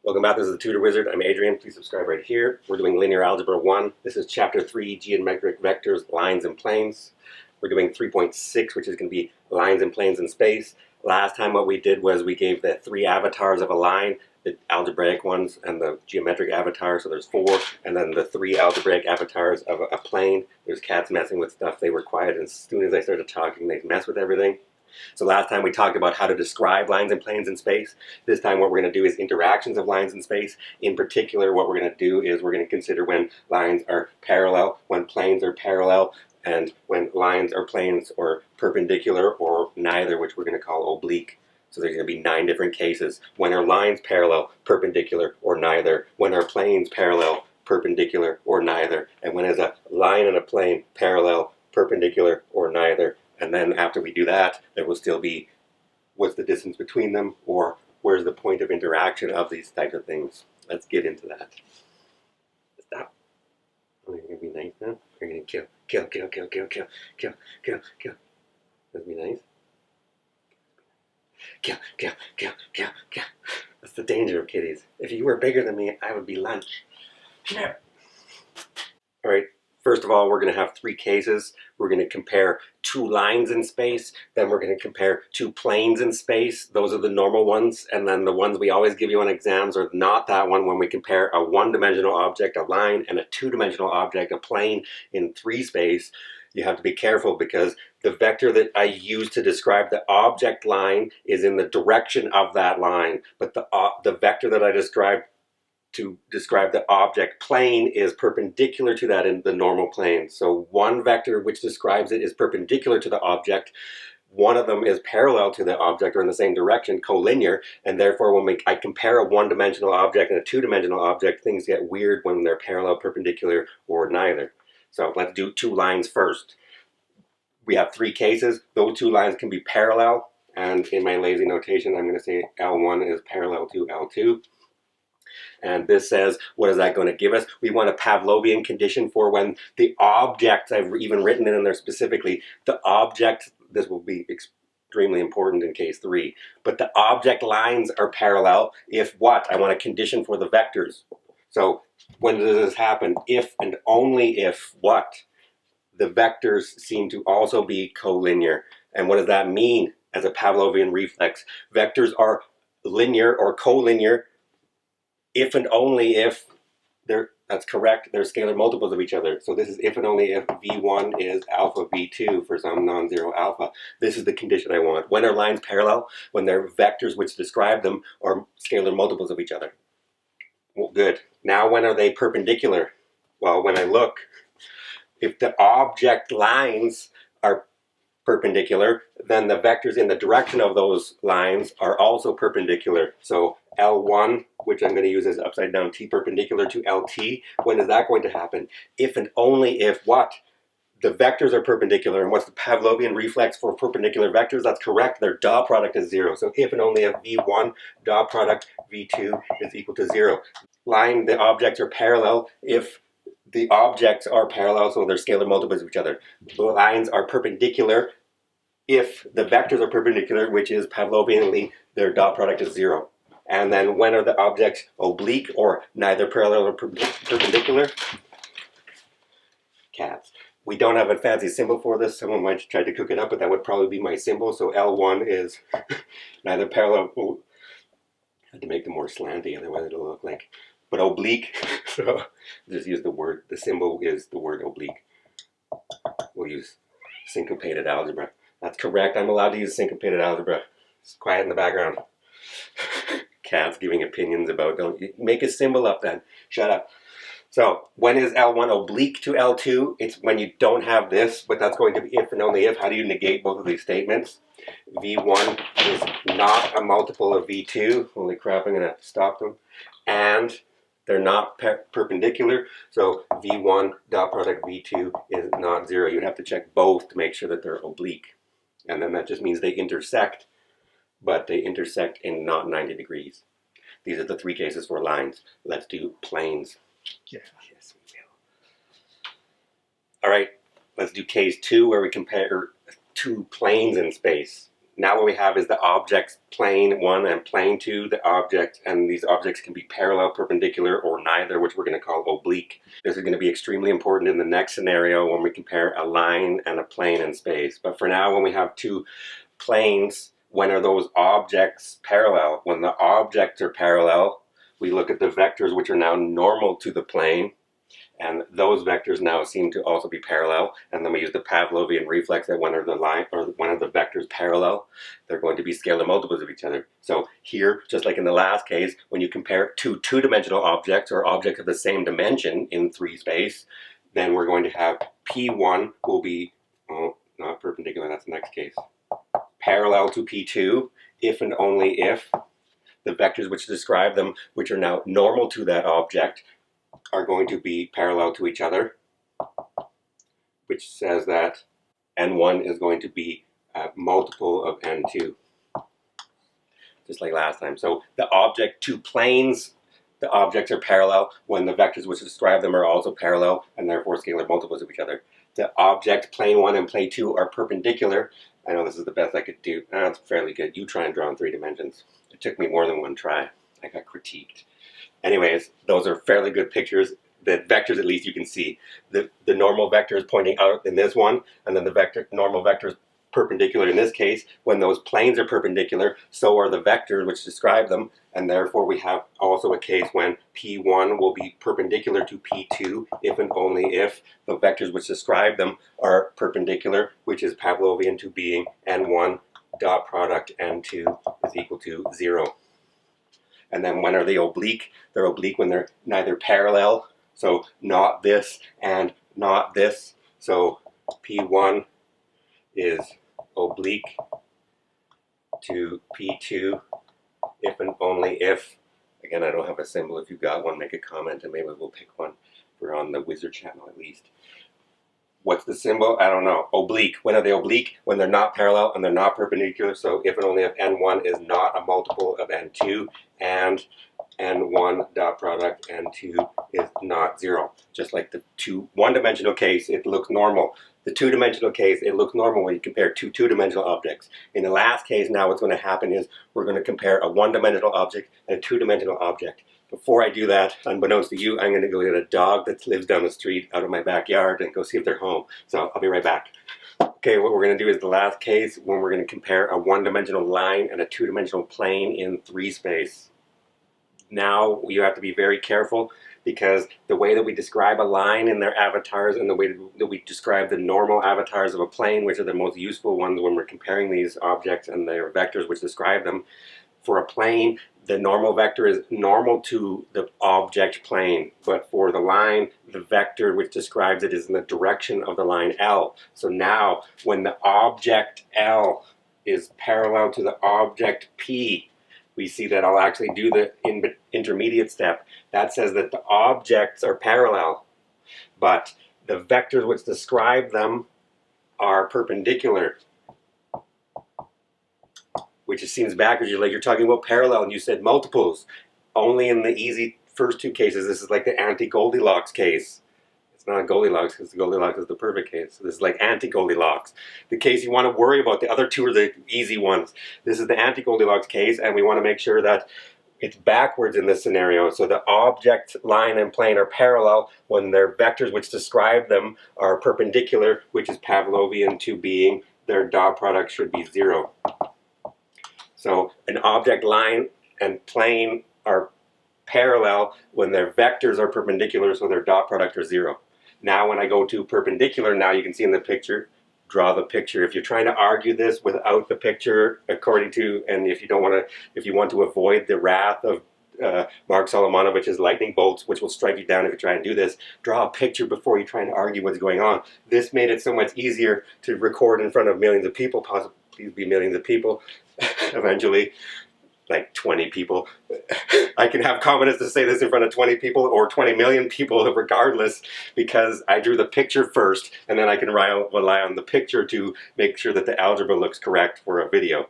Welcome back, this is the Tutor Wizard. I'm Adrian. Please subscribe right here. We're doing Linear Algebra 1. This is Chapter 3, Geometric Vectors, Lines and Planes. We're doing 3.6, which is going to be Lines and Planes in Space. Last time what we did was we gave the three avatars of a line, the algebraic ones and the geometric avatar, so there's four, and then the three algebraic avatars of a plane. There's cats messing with stuff. They were quiet, and as soon as I started talking, they mess with everything. So last time we talked about how to describe lines and planes in space. This time what we're going to do is interactions of lines in space. In particular, what we're going to do is we're going to consider when lines are parallel, when planes are parallel, and when lines or planes are perpendicular or neither, which we're going to call oblique. So there's going to be 9 different cases. When are lines parallel, perpendicular, or neither? When are planes parallel, perpendicular, or neither? And when is a line and a plane parallel, perpendicular, or neither? And then after we do that, there will still be what's the distance between them, or where's the point of interaction of these types of things. Let's get into that. Stop. Oh, you're going to be nice now? You're going to kill. That'd be nice. Kill. That's the danger of kitties. If you were bigger than me, I would be lunch. Come here. All right. First of all, we're going to have 3 cases. We're going to compare 2 lines in space. Then we're going to compare 2 planes in space. Those are the normal ones. And then the ones we always give you on exams are not that one when we compare a 1-dimensional object, a line, and a 2-dimensional object, a plane in 3 space. You have to be careful because the vector that I use to describe the object line is in the direction of that line. But the vector that I described to describe the object plane is perpendicular to that in the normal plane. So one vector which describes it is perpendicular to the object. One of them is parallel to the object or in the same direction, collinear, and therefore when I compare a 1-dimensional object and a 2-dimensional object, things get weird when they're parallel, perpendicular, or neither. So let's do 2 lines first. We have 3 cases. Those 2 lines can be parallel, and in my lazy notation I'm going to say L1 is parallel to L2. And this says, what is that going to give us? We want a Pavlovian condition for when the object, I've even written it in there specifically, the object, this will be extremely important in case 3, but the object lines are parallel if what? I want a condition for the vectors. So when does this happen? If and only if what? The vectors seem to also be collinear. And what does that mean as a Pavlovian reflex? Vectors are linear or collinear if and only if that's correct, they're scalar multiples of each other. So this is if and only if V1 is alpha V2 for some non-zero alpha. This is the condition I want. When are lines parallel? When their vectors which describe them are scalar multiples of each other. Well, good. Now when are they perpendicular? Well, when I look, if the object lines are perpendicular, then the vectors in the direction of those lines are also perpendicular. So L1, which I'm going to use as upside down T perpendicular to LT, when is that going to happen? If and only if what? The vectors are perpendicular. And what's the Pavlovian reflex for perpendicular vectors? That's correct. Their dot product is 0. So if and only if V1 dot product V2 is equal to 0. The objects are parallel if the objects are parallel, so they're scalar multiples of each other. The lines are perpendicular if the vectors are perpendicular, which is Pavlovianly their dot product is 0. And then when are the objects oblique or neither parallel or perpendicular? Cats. We don't have a fancy symbol for this. Someone might try to cook it up, but that would probably be my symbol. So L1 is neither parallel. Oh, I had to make them more slanty, otherwise it'll look like. But oblique. So just use the word. The symbol is the word oblique. We'll use syncopated algebra. That's correct. I'm allowed to use syncopated algebra. It's quiet in the background. Cats giving opinions about, don't you make a symbol up then. Shut up. So when is L1 oblique to L2? It's when you don't have this, but that's going to be if and only if. How do you negate both of these statements? V1 is not a multiple of V2. Holy crap, I'm going to stop them. And they're not perpendicular, so V1 dot product V2 is not 0. You'd have to check both to make sure that they're oblique. And then that just means they intersect, but they intersect in not 90 degrees. These are the 3 cases for lines. Let's do planes. Yeah. Yes, we will. All right, let's do case 2 where we compare 2 planes in space. Now what we have is the objects plane 1 and plane 2, the object, and these objects can be parallel, perpendicular, or neither, which we're going to call oblique. This is going to be extremely important in the next scenario when we compare a line and a plane in space. But for now, when we have two planes, when are those objects parallel? When the objects are parallel, we look at the vectors which are now normal to the plane, and those vectors now seem to also be parallel. And then we use the Pavlovian reflex that when are the line or when are the vectors parallel, they're going to be scalar multiples of each other. So here, just like in the last case, when you compare two-dimensional objects or objects of the same dimension in 3 space, then we're going to have P1 will be, oh, not perpendicular, that's the next case, parallel to P2 if and only if the vectors which describe them, which are now normal to that object, are going to be parallel to each other, which says that n1 is going to be a multiple of n2, just like last time. So the two planes, the objects are parallel when the vectors which describe them are also parallel and therefore scalar multiples of each other. The object plane 1 and plane 2 are perpendicular. I know this is the best I could do. That's fairly good. You try and draw in 3 dimensions. It took me more than one try. I got critiqued. Anyways, those are fairly good pictures. The vectors, at least, you can see. The normal vector is pointing out in this one, and then the normal vector is perpendicular in this case. When those planes are perpendicular, so are the vectors which describe them, and therefore we have also a case when P1 will be perpendicular to P2 if and only if the vectors which describe them are perpendicular, which is Pavlovian to being n1 dot product n2 is equal to 0. And then when are they oblique? They're oblique when they're neither parallel, so not this and not this. So P1 is oblique to P2 if and only if. Again, I don't have a symbol. If you've got one, make a comment and maybe we'll pick one. We're on the Wizard channel at least. What's the symbol? I don't know. Oblique. When are they oblique? When they're not parallel and they're not perpendicular. So if and only if n1 is not a multiple of n2 and n1 dot product n2 is not 0. Just like the one-dimensional case, it looks normal. The two-dimensional case, it looks normal when you compare two-dimensional objects. In the last case, now what's going to happen is we're going to compare a one-dimensional object and a two-dimensional object. Before I do that, unbeknownst to you, I'm going to go get a dog that lives down the street out of my backyard and go see if they're home. So I'll be right back. Okay, what we're going to do is the last case when we're going to compare a one-dimensional line and a two-dimensional plane in 3 space. Now you have to be very careful because the way that we describe a line in their avatars and the way that we describe the normal avatars of a plane, which are the most useful ones when we're comparing these objects and their vectors which describe them, for a plane, the normal vector is normal to the object plane, but for the line, the vector which describes it is in the direction of the line L. So now, when the object L is parallel to the object P, we see that I'll actually do the intermediate step. That says that the objects are parallel, but the vectors which describe them are perpendicular. Which just seems backwards. You're talking about parallel and you said multiples. Only in the easy first 2 cases. This is like the anti-Goldilocks case. It's not Goldilocks because Goldilocks is the perfect case. So this is like anti-Goldilocks. The case you want to worry about, the other 2 are the easy ones. This is the anti-Goldilocks case, and we want to make sure that it's backwards in this scenario. So the object, line, and plane are parallel when their vectors which describe them are perpendicular, which is Pavlovian to being their dot product should be 0. So an object, line, and plane are parallel when their vectors are perpendicular, so their dot product are 0. Now when I go to perpendicular, now you can see in the picture, draw the picture. If you're trying to argue this without the picture, according to, and if you want to avoid the wrath of Mark Solomanovich's lightning bolts, which will strike you down if you try and do this, draw a picture before you try and argue what's going on. This made it so much easier to record in front of millions of people, possibly please be millions of people, eventually, like 20 people. I can have confidence to say this in front of 20 people or 20 million people regardless, because I drew the picture first, and then I can rely on the picture to make sure that the algebra looks correct for a video.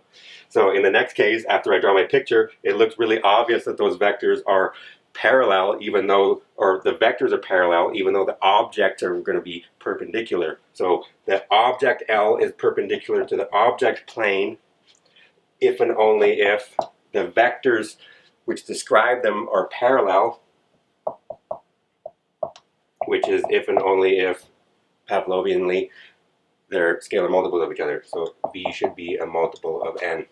So in the next case, after I draw my picture, it looks really obvious that those vectors are parallel, even though, or the vectors are parallel, even though the objects are going to be perpendicular. So the object L is perpendicular to the object plane, if and only if the vectors which describe them are parallel, which is if and only if Pavlovianly they're scalar multiples of each other. So V should be a multiple of n.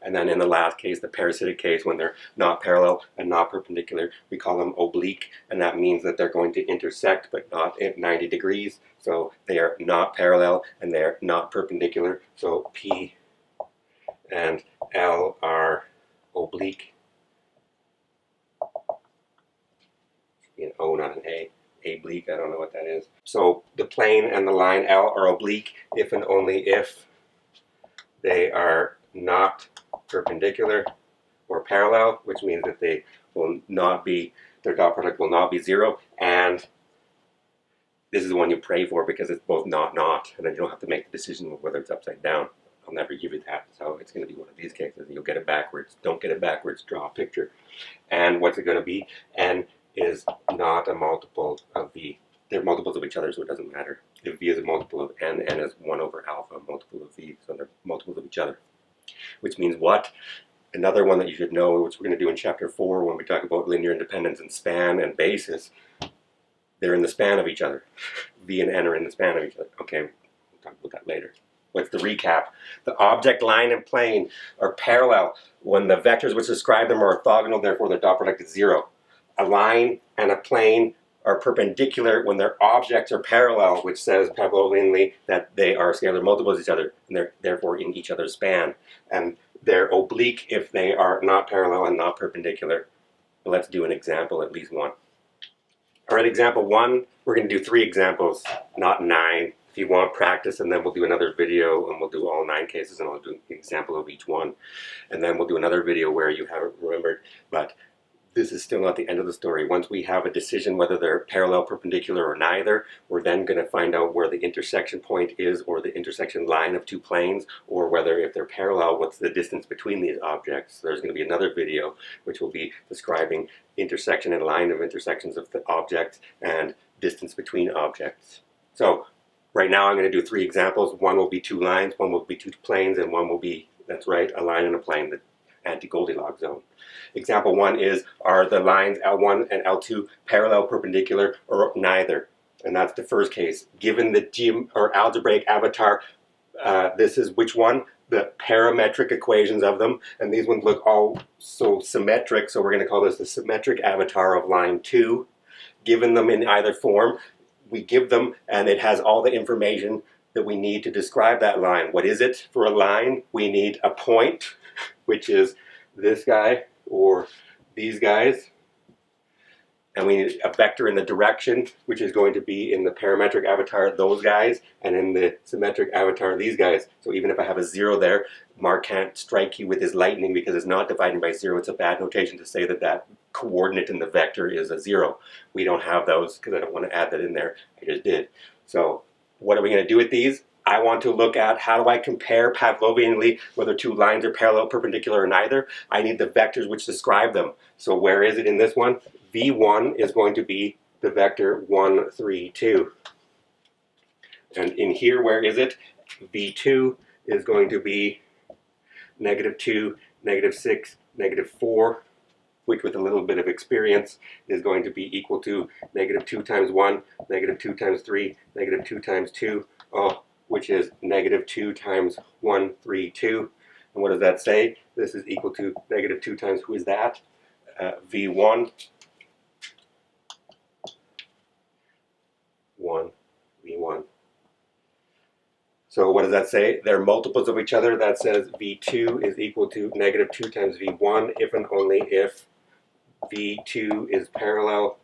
And then in the last case, the parasitic case, when they're not parallel and not perpendicular, we call them oblique, and that means that they're going to intersect but not at 90 degrees. So they are not parallel and they're not perpendicular. So P and L are oblique. An O, not an A. Oblique, I don't know what that is. So the plane and the line L are oblique if and only if they are not perpendicular or parallel, which means that they will not be, their dot product will not be zero, and this is the one you pray for because it's both not, and then you don't have to make the decision of whether it's upside down. I'll never give you that, so it's going to be one of these cases. You'll get it backwards. Don't get it backwards, draw a picture. And what's it going to be? N is not a multiple of V. They're multiples of each other, so it doesn't matter. If V is a multiple of N, N is 1 over alpha, a multiple of V, so they're multiples of each other. Which means what? Another one that you should know, which we're going to do in chapter 4 when we talk about linear independence and span and basis, they're in the span of each other. V and N are in the span of each other. Okay, we'll talk about that later. What's the recap? The object, line, and plane are parallel when the vectors which describe them are orthogonal, therefore their dot product is 0. A line and a plane are perpendicular when their objects are parallel, which says Pavlovianly that they are scalar multiples of each other, and they're therefore in each other's span. And they're oblique if they are not parallel and not perpendicular. But let's do an example, at least one. All right, example 1, we're going to do 3 examples, not 9. If you want practice, and then we'll do another video and we'll do all 9 cases and I'll do an example of each one. And then we'll do another video where you haven't remembered, but this is still not the end of the story. Once we have a decision whether they're parallel, perpendicular, or neither, we're then going to find out where the intersection point is or the intersection line of 2 planes, or whether if they're parallel, what's the distance between these objects. There's going to be another video which will be describing intersection and line of intersections of the objects and distance between objects. So right now I'm going to do 3 examples. One will be 2 lines, one will be 2 planes, and one will be, that's right, a line and a plane, the anti-Goldilocks zone. Example 1 is, are the lines L1 and L2 parallel, perpendicular, or neither? And that's the first case. Given the algebraic avatar, this is which one? The parametric equations of them. And these ones look all so symmetric, so we're going to call this the symmetric avatar of line 2. Given them in either form, we give them, and it has all the information that we need to describe that line. What is it for a line? We need a point, which is this guy or these guys, and we need a vector in the direction, which is going to be in the parametric avatar those guys, and in the symmetric avatar these guys. So even if I have a 0 there, Mark can't strike you with his lightning because it's not dividing by 0. It's a bad notation to say that that coordinate in the vector is a 0. We don't have those because I don't want to add that in there. I just did. So what are we going to do with these? I want to look at how do I compare Pavlovianly whether 2 lines are parallel, perpendicular, or neither. I need the vectors which describe them. So where is it in this one? V1 is going to be the vector 1, 3, 2. And in here, where is it? V2 is going to be -2, -6, -4, which with a little bit of experience is going to be equal to -2 times 1, -2 times 3, -2 times 2. Oh, which is -2 times 1, 3, 2. And what does that say? This is equal to -2 times, who is that? V1. 1, V1. So what does that say? They're multiples of each other. That says V2 is equal to -2 times V1 if and only if V2 is parallel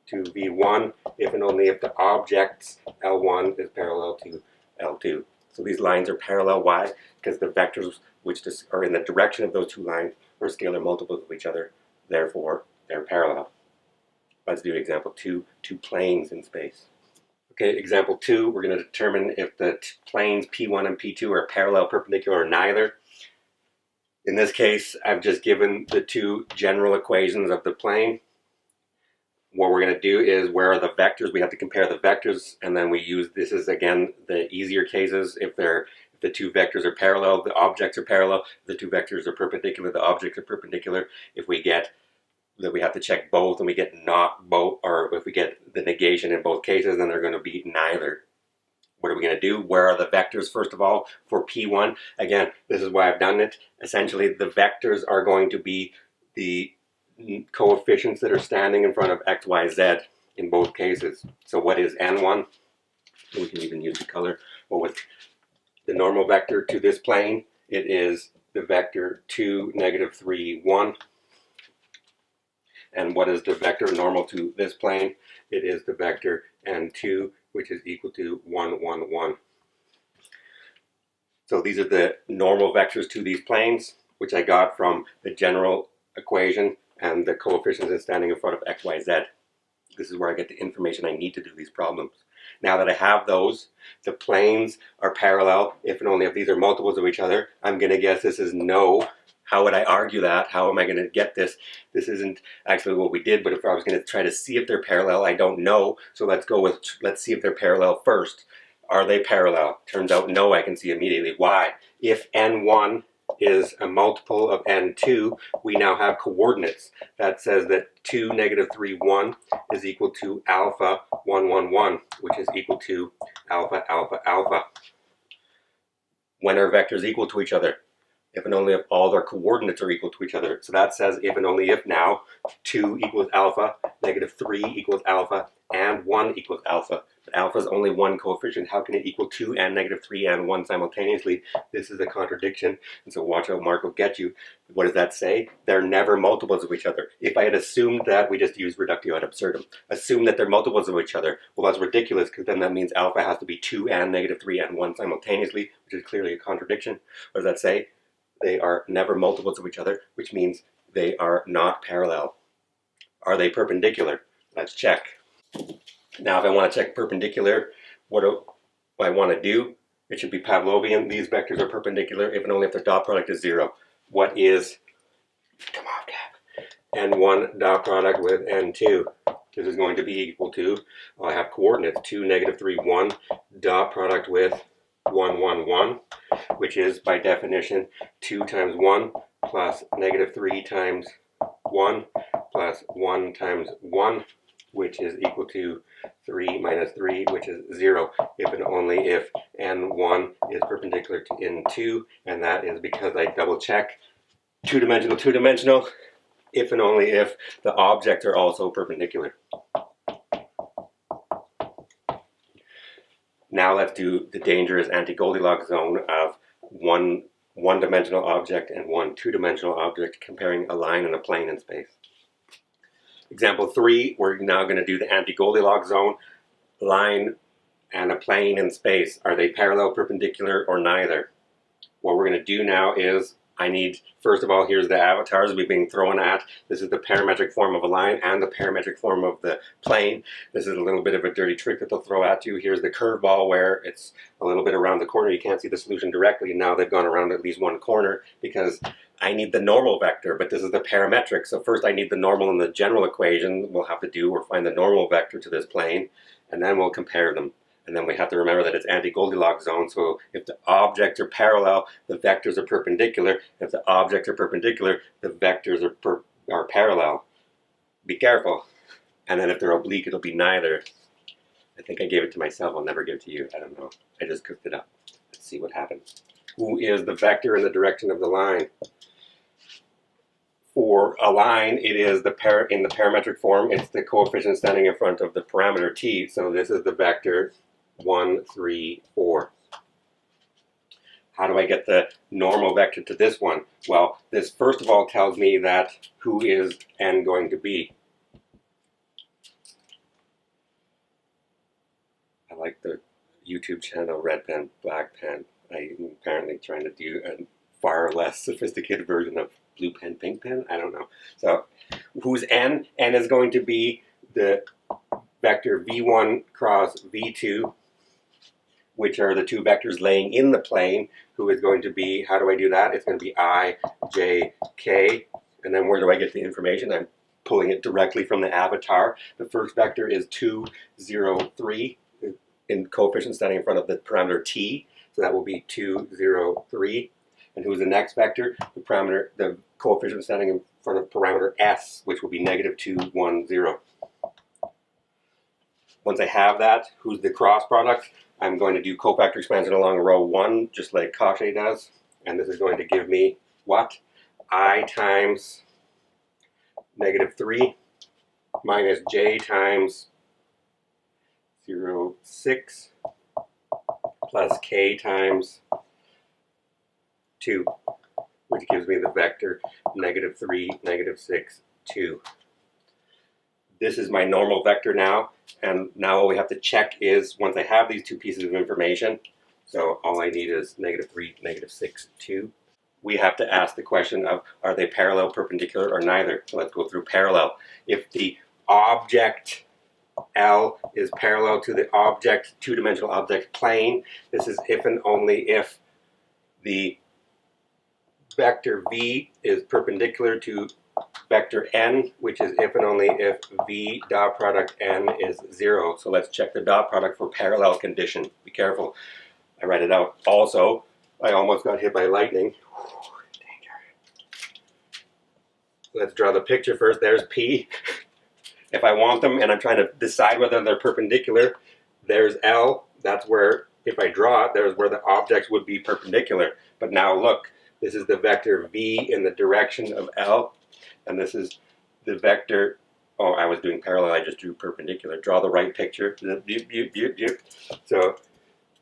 to V1, if and only if the objects L1 is parallel to L2. So these lines are parallel. Why? Because the vectors which are in the direction of those 2 lines are scalar multiples of each other. Therefore, they're parallel. Let's do example 2, 2 planes in space. Okay, example 2, we're going to determine if the planes P1 and P2 are parallel, perpendicular, or neither. In this case, I've just given the 2 general equations of the plane. What we're going to do is, where are the vectors? We have to compare the vectors, and then we use, this is again the easier cases. If If the two vectors are parallel, the objects are parallel. If the two vectors are perpendicular, the objects are perpendicular. If we get that we have to check both and we get not both, or if we get the negation in both cases, then they're going to be neither. What are we going to do? Where are the vectors, first of all, for P1? Again, this is why I've done it. Essentially, the vectors are going to be the coefficients that are standing in front of x, y, z in both cases. So what is N1? We can even use the color. Well, with the normal vector to this plane, it is the vector 2, -3, 1. And what is the vector normal to this plane? It is the vector N2, which is equal to 1, 1, 1. So these are the normal vectors to these planes, which I got from the general equation and the coefficients that's standing in front of x, y, z. This is where I get the information I need to do these problems. Now that I have those, the planes are parallel if and only if these are multiples of each other. I'm going to guess this is no. How would I argue that? How am I going to get this? This isn't actually what we did, but if I was going to try to see if they're parallel, I don't know. So let's see if they're parallel first. Are they parallel? Turns out no, I can see immediately. Why? If N1 is a multiple of N2, we now have coordinates. That says that 2, -3, 1 is equal to alpha 1, 1, 1, which is equal to alpha, alpha, alpha. When are vectors equal to each other? If and only if all their coordinates are equal to each other. So that says if and only if now 2 equals alpha, -3 equals alpha, and 1 equals alpha. But alpha is only one coefficient. How can it equal 2 and -3 and 1 simultaneously? This is a contradiction. And so watch out, Mark will get you. What does that say? They're never multiples of each other. If I had assumed that, we just use reductio ad absurdum. Assume that they're multiples of each other. Well, that's ridiculous, because then that means alpha has to be 2 and -3 and 1 simultaneously, which is clearly a contradiction. What does that say? They are never multiples of each other, which means they are not parallel. Are they perpendicular? Let's check. Now, if I want to check perpendicular, what do I want to do? It should be Pavlovian. These vectors are perpendicular if and only if their dot product is 0. What is, come on, Cap, N1 dot product with N2? This is going to be equal to, well, I have coordinates, 2, -3, 1, dot product with 1, 1, 1, which is, by definition, 2 times 1 plus -3 times 1 plus 1 times 1, which is equal to 3 minus 3, which is 0, if and only if N1 is perpendicular to N2, and that is because I double check two-dimensional, two-dimensional, if and only if the objects are also perpendicular. Now let's do the dangerous anti-Goldilocks zone of one-dimensional object and one two-dimensional object, comparing a line and a plane in space. Example 3, we're now going to do the anti-Goldilocks zone, line and a plane in space. Are they parallel, perpendicular, or neither? What we're going to do now is, I need, first of all, here's the avatars we've been thrown at. This is the parametric form of a line and the parametric form of the plane. This is a little bit of a dirty trick that they'll throw at you. Here's the curveball where it's a little bit around the corner. You can't see the solution directly. Now they've gone around at least one corner because I need the normal vector, but this is the parametric. So first I need the normal in the general equation. We'll have to do or find the normal vector to this plane, and then we'll compare them. And then we have to remember that it's anti-Goldilocks zone, so if the objects are parallel, the vectors are perpendicular. If the objects are perpendicular, the vectors are parallel. Be careful. And then if they're oblique, it'll be neither. I think I gave it to myself. I'll never give it to you. I don't know. I just cooked it up. Let's see what happens. Who is the vector in the direction of the line? For a line, it is in the parametric form, it's the coefficient standing in front of the parameter t. So this is the vector 1, 3, 4. How do I get the normal vector to this one? Well, this first of all tells me that who is n going to be. I like the YouTube channel Red Pen, Black Pen. I'm apparently trying to do a far less sophisticated version of Blue Pen, Pink Pen. I don't know. So who's n? N is going to be the vector v1 cross v2, which are the two vectors laying in the plane. Who is going to be, how do I do that? It's going to be I, J, K. And then where do I get the information? I'm pulling it directly from the avatar. The first vector is 2, 0, 3 in coefficient standing in front of the parameter t. So that will be 2, 0, 3. And who's the next vector? The parameter, the coefficient standing in front of parameter s, which will be negative 2, 1, 0. Once I have that, who's the cross product? I'm going to do cofactor expansion along row 1, just like Cauchy does. And this is going to give me what? I times negative 3 minus j times 0, 6 plus k times 2, which gives me the vector negative 3, negative 6, 2. This is my normal vector now, and now all we have to check is, once I have these two pieces of information, so all I need is negative 3, negative 6, 2, we have to ask the question of, are they parallel, perpendicular, or neither? So let's go through parallel. If the object L is parallel to the object, two-dimensional object plane, this is if and only if the vector v is perpendicular to vector n, which is if and only if v dot product n is 0. So let's check the dot product for parallel condition. Be careful. I write it out. Also, I almost got hit by lightning. Danger. Let's draw the picture first. There's P. If I want them and I'm trying to decide whether they're perpendicular, there's L. That's where, if I draw it, there's where the objects would be perpendicular. But now look, this is the vector v in the direction of L. And this is the vector, oh, I was doing parallel, I just drew perpendicular. Draw the right picture. So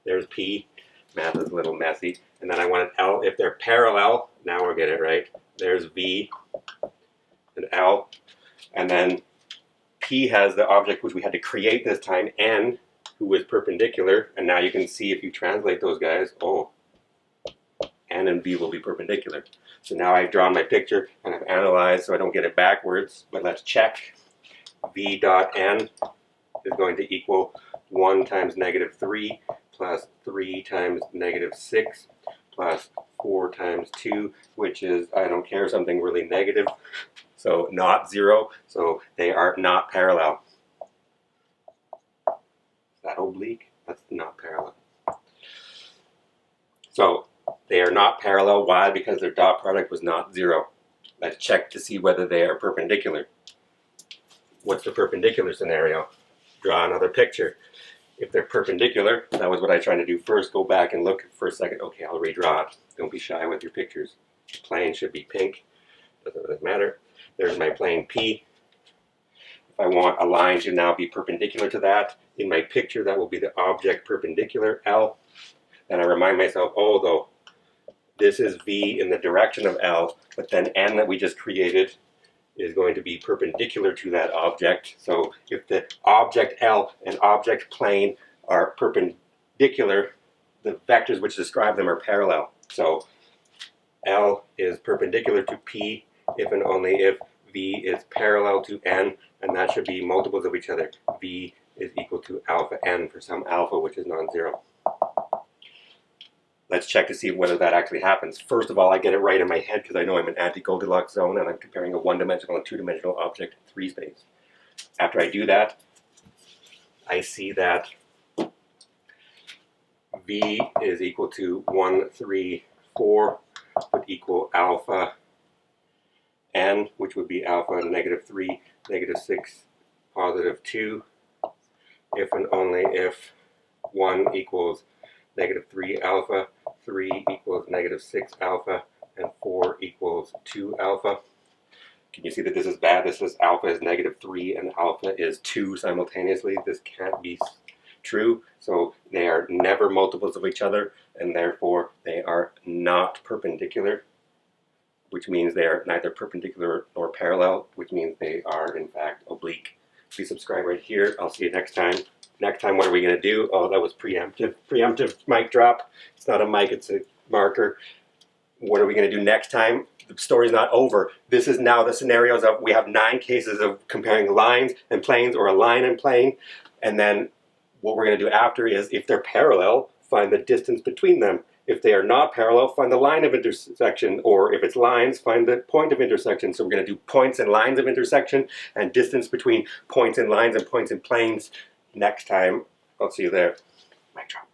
there's P. Math is a little messy. And then I wanted L. If they're parallel, now we'll get it right. There's V and L. And then P has the object which we had to create this time, N, who was perpendicular. And now you can see if you translate those guys, oh, N and V will be perpendicular. So now I've drawn my picture and I've analyzed so I don't get it backwards. But let's check. V dot N is going to equal 1 times negative 3 plus 3 times negative 6 plus 4 times 2, which is, I don't care, something really negative. So not 0. So they are not parallel. Is that oblique? That's not parallel. So they are not parallel. Why? Because their dot product was not 0. Let's check to see whether they are perpendicular. What's the perpendicular scenario? Draw another picture. If they're perpendicular, that was what I tried to do first. Go back and look for a second. Okay, I'll redraw it. Don't be shy with your pictures. The plane should be pink. Doesn't really matter. There's my plane P. If I want a line to now be perpendicular to that, in my picture that will be the object perpendicular, L. Then I remind myself, oh, though, this is V in the direction of L, but then N that we just created is going to be perpendicular to that object. So if the object L and object plane are perpendicular, the vectors which describe them are parallel. So L is perpendicular to P if and only if V is parallel to N, and that should be multiples of each other. V is equal to alpha N for some alpha which is non-zero. Let's check to see whether that actually happens. First of all, I get it right in my head because I know I'm in anti-Goldilocks zone and I'm comparing a one-dimensional and two-dimensional object in 3 space. After I do that, I see that V is equal to 1, 3, 4 would equal alpha N, which would be alpha negative 3, negative 6, positive 2, if and only if 1 equals negative 3 alpha, 3 equals negative 6 alpha, and 4 equals 2 alpha. Can you see that this is bad? This is alpha is negative 3 and alpha is 2 simultaneously. This can't be true. So they are never multiples of each other, and therefore they are not perpendicular, which means they are neither perpendicular nor parallel, which means they are in fact oblique. Please subscribe right here. I'll see you next time. Next time, what are we going to do? Oh, that was preemptive. Preemptive mic drop. It's not a mic, it's a marker. What are we going to do next time? The story's not over. This is now the scenarios of, we have 9 cases of comparing lines and planes, or a line and plane. And then what we're going to do after is, if they're parallel, find the distance between them. If they are not parallel, find the line of intersection, or if it's lines, find the point of intersection. So we're going to do points and lines of intersection, and distance between points and lines and points and planes next time. I'll see you there. Mic drop.